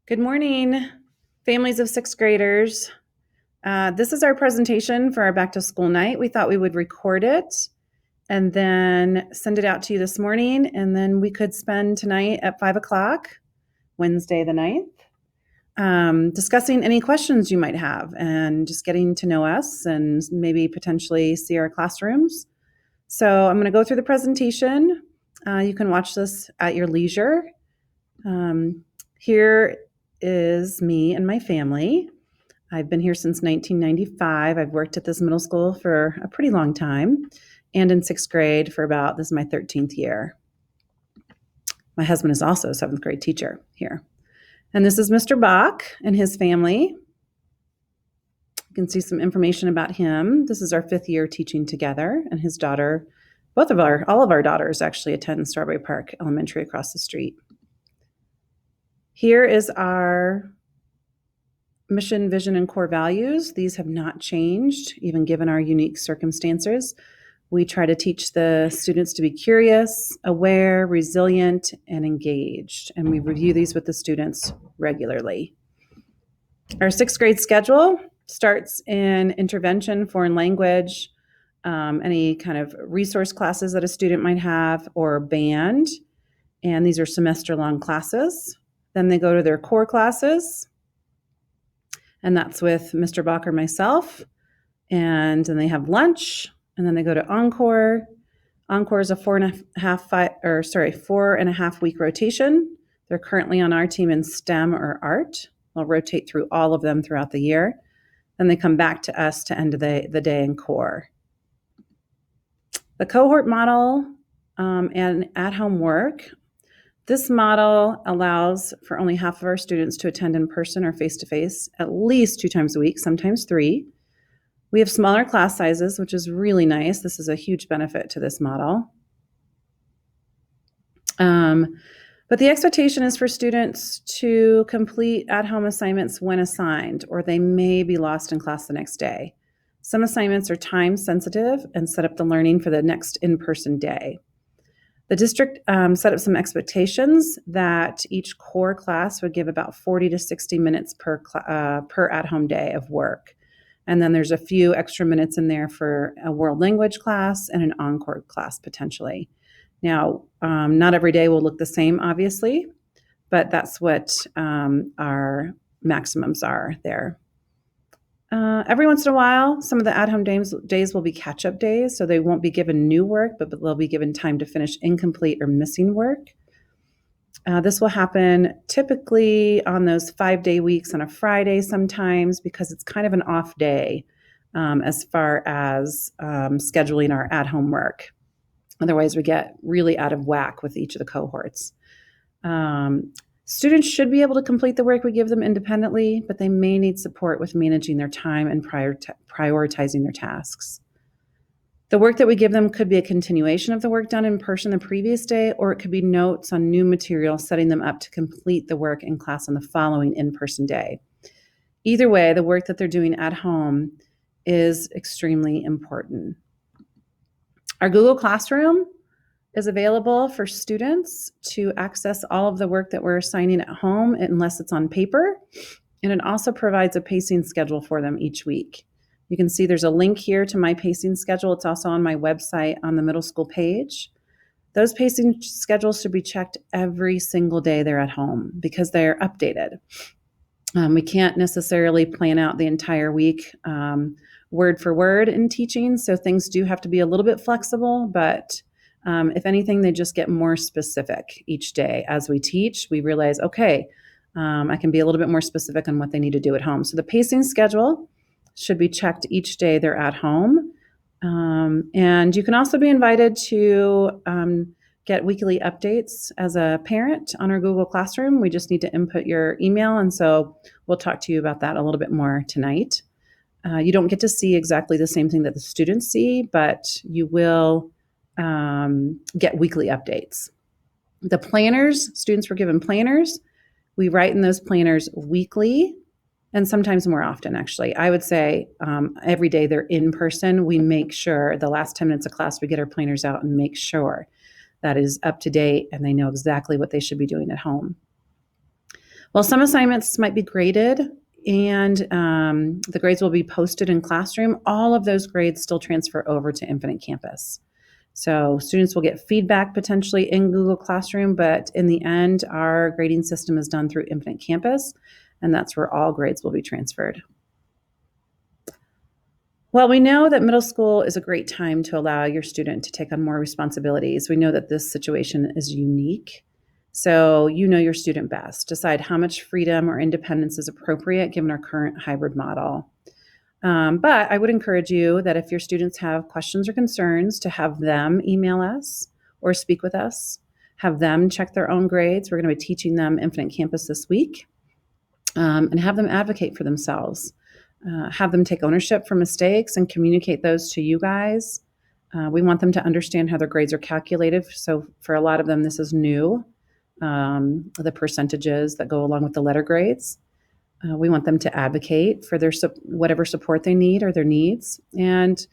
Good morning, families of sixth graders. This is our presentation for our back to school night. We thought we would record it and then send it out to you this morning, and then we could spend tonight at 5 o'clock, Wednesday the 9th, discussing any questions you might have and just getting to know us and maybe potentially see our classrooms. So I'm going to go through the presentation. You can watch this at your leisure. Here is me and my family. I've been here since 1995. I've worked at this middle school for a pretty long time, and in sixth grade for this is my 13th year. My husband is also a seventh grade teacher here. And this is Mr. Bach and his family. You can see some information about him. This is our 5th year teaching together, and his daughter, all of our daughters actually attend Strawberry Park Elementary across the street. Here is our mission, vision, and core values. These have not changed, even given our unique circumstances. We try to teach the students to be curious, aware, resilient, and engaged, and we review these with the students regularly. Our sixth grade schedule starts in intervention, foreign language, any kind of resource classes that a student might have, or band, and these are semester-long classes. Then they go to their core classes, and that's with Mr. Bach or myself, and then they have lunch, and then they go to Encore. Encore is a 4.5 week rotation. They're currently on our team in STEM or art. They'll rotate through all of them throughout the year. Then they come back to us to end the day in core. The cohort model and at-home work. This model allows for only half of our students to attend in person or face-to-face at least 2 times a week, sometimes 3. We have smaller class sizes, which is really nice. This is a huge benefit to this model. But the expectation is for students to complete at-home assignments when assigned, or they may be lost in class the next day. Some assignments are time sensitive and set up the learning for the next in-person day. The district set up some expectations that each core class would give about 40 to 60 minutes per at-home day of work. And then there's a few extra minutes in there for a world language class and an encore class potentially. Now, not every day will look the same, obviously, but that's what our maximums are there. Every once in a while, some of the at-home days will be catch-up days, so they won't be given new work, but they'll be given time to finish incomplete or missing work. This will happen typically on those 5-day weeks on a Friday sometimes, because it's kind of an off day as far as scheduling our at-home work. Otherwise, we get really out of whack with each of the cohorts. Students should be able to complete the work we give them independently, but they may need support with managing their time and prioritizing their tasks. The work that we give them could be a continuation of the work done in person the previous day, or it could be notes on new material, setting them up to complete the work in class on the following in-person day. Either way, the work that they're doing at home is extremely important. Our Google Classroom is available for students to access all of the work that we're assigning at home unless it's on paper. And it also provides a pacing schedule for them each week. You can see there's a link here to my pacing schedule. It's also on my website on the middle school page. Those pacing schedules should be checked every single day they're at home because they're updated. We can't necessarily plan out the entire week word for word in teaching, so things do have to be a little bit flexible, but if anything, they just get more specific each day. As we teach, we realize, okay, I can be a little bit more specific on what they need to do at home. So the pacing schedule should be checked each day they're at home. And you can also be invited to get weekly updates as a parent on our Google Classroom. We just need to input your email, and so we'll talk to you about that a little bit more tonight. You don't get to see exactly the same thing that the students see, but you will get weekly updates. The planners, students were given planners. We write in those planners weekly and sometimes more often, actually. I would say every day they're in person, we make sure the last 10 minutes of class, we get our planners out and make sure that is up to date and they know exactly what they should be doing at home. While some assignments might be graded and the grades will be posted in Classroom, all of those grades still transfer over to Infinite Campus. So students will get feedback potentially in Google Classroom, but in the end, our grading system is done through Infinite Campus, and that's where all grades will be transferred. Well, we know that middle school is a great time to allow your student to take on more responsibilities. We know that this situation is unique. So you know your student best. Decide how much freedom or independence is appropriate given our current hybrid model. But I would encourage you that if your students have questions or concerns, to have them email us or speak with us, have them check their own grades. We're going to be teaching them Infinite Campus this week, and have them advocate for themselves. Have them take ownership for mistakes and communicate those to you guys. We want them to understand how their grades are calculated. So for a lot of them, this is new, the percentages that go along with the letter grades. We want them to advocate for their whatever support they need or their needs. And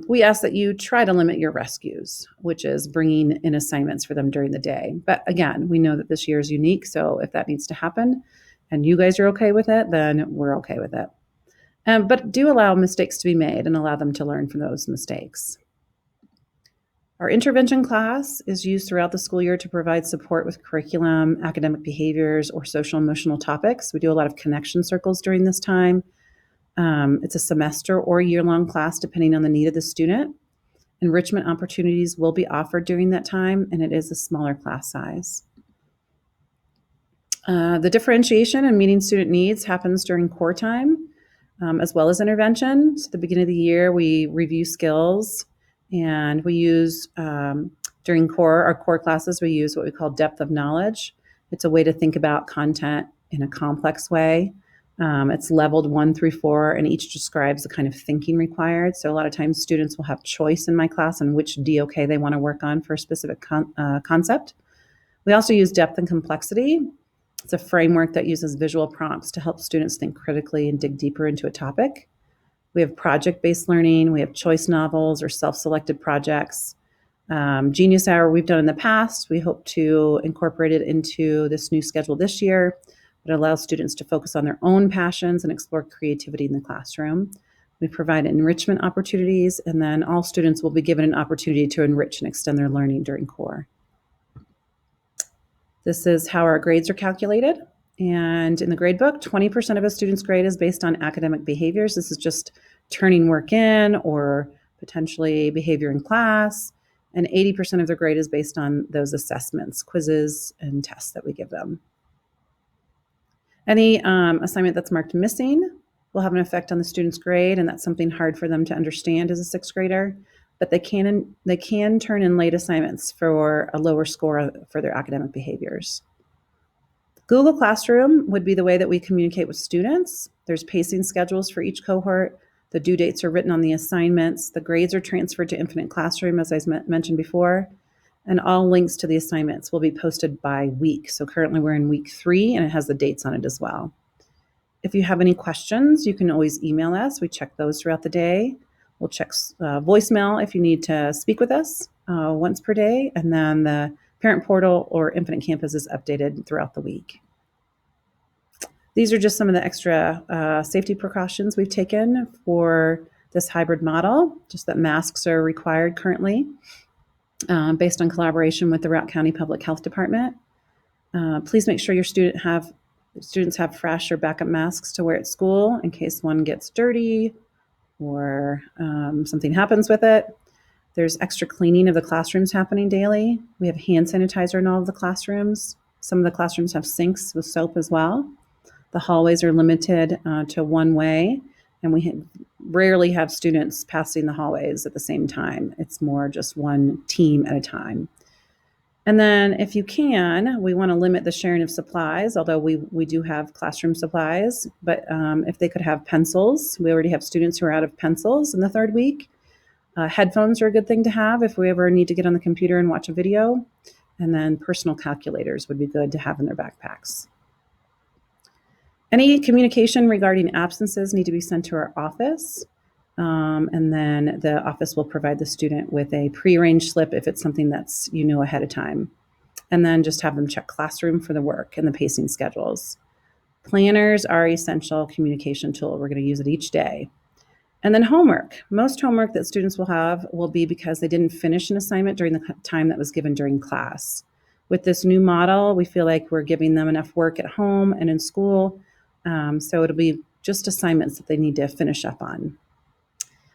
we ask that you try to limit your rescues, which is bringing in assignments for them during the day. But again, we know that this year is unique. So if that needs to happen and you guys are okay with it, then we're okay with it. But do allow mistakes to be made and allow them to learn from those mistakes. Our intervention class is used throughout the school year to provide support with curriculum, academic behaviors, or social emotional topics. We do a lot of connection circles during this time. It's a semester or year-long class depending on the need of the student. Enrichment opportunities will be offered during that time, and it is a smaller class size. The differentiation and meeting student needs happens during core time, as well as intervention. So at the beginning of the year, we review skills, and we use, during our core classes, we use what we call depth of knowledge. It's a way to think about content in a complex way. It's leveled 1 through 4, and each describes the kind of thinking required. So a lot of times students will have choice in my class on which DOK they want to work on for a specific concept. We also use depth and complexity. It's a framework that uses visual prompts to help students think critically and dig deeper into a topic. We have project-based learning. We have choice novels or self-selected projects. Genius Hour we've done in the past. We hope to incorporate it into this new schedule this year. It allows students to focus on their own passions and explore creativity in the classroom. We provide enrichment opportunities, and then all students will be given an opportunity to enrich and extend their learning during core. This is how our grades are calculated. And in the grade book, 20% of a student's grade is based on academic behaviors. This is just turning work in or potentially behavior in class. And 80% of their grade is based on those assessments, quizzes, and tests that we give them. Any assignment that's marked missing will have an effect on the student's grade, and that's something hard for them to understand as a sixth grader. But they can turn in late assignments for a lower score for their academic behaviors. Google Classroom would be the way that we communicate with students. There's pacing schedules for each cohort. The due dates are written on the assignments. The grades are transferred to Infinite Classroom, as I mentioned before. And all links to the assignments will be posted by week. So currently we're in week 3, and it has the dates on it as well. If you have any questions, you can always email us. We check those throughout the day. We'll check voicemail if you need to speak with us once per day. And then the parent portal or Infinite Campus is updated throughout the week. These are just some of the extra safety precautions we've taken for this hybrid model, just that masks are required currently based on collaboration with the Routt County Public Health Department. Please make sure your students have fresh or backup masks to wear at school in case one gets dirty or something happens with it. There's extra cleaning of the classrooms happening daily. We have hand sanitizer in all of the classrooms. Some of the classrooms have sinks with soap as well. The hallways are limited to one way, and we rarely have students passing the hallways at the same time. It's more just one team at a time. And then if you can, we want to limit the sharing of supplies, although we do have classroom supplies. But if they could have pencils, we already have students who are out of pencils in the 3rd week. Headphones are a good thing to have if we ever need to get on the computer and watch a video. And then personal calculators would be good to have in their backpacks. Any communication regarding absences need to be sent to our office. And then the office will provide the student with a prearranged slip if it's something that's ahead of time. and then just have them check classroom for the work and the pacing schedules. Planners are essential communication tool. We're going to use it each day. And then homework. Most homework that students will have will be because they didn't finish an assignment during the time that was given during class. With this new model, we feel like we're giving them enough work at home and in school, so it'll be just assignments that they need to finish up on.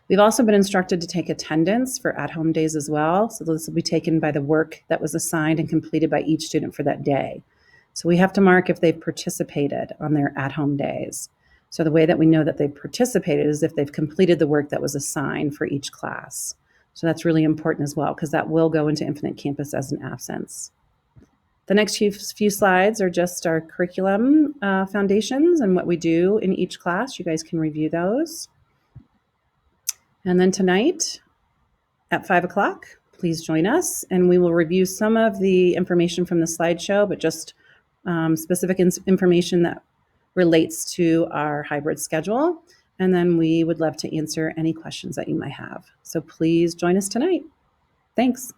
We've also been instructed to take attendance for at-home days as well. So this will be taken by the work that was assigned and completed by each student for that day. So we have to mark if they've participated on their at-home days. So the way that we know that they've participated is if they've completed the work that was assigned for each class. So that's really important as well, because that will go into Infinite Campus as an absence. The next few slides are just our curriculum foundations and what we do in each class. You guys can review those. And then tonight at 5 o'clock, please join us, and we will review some of the information from the slideshow, but just specific information that relates to our hybrid schedule. And then we would love to answer any questions that you might have. So please join us tonight. Thanks.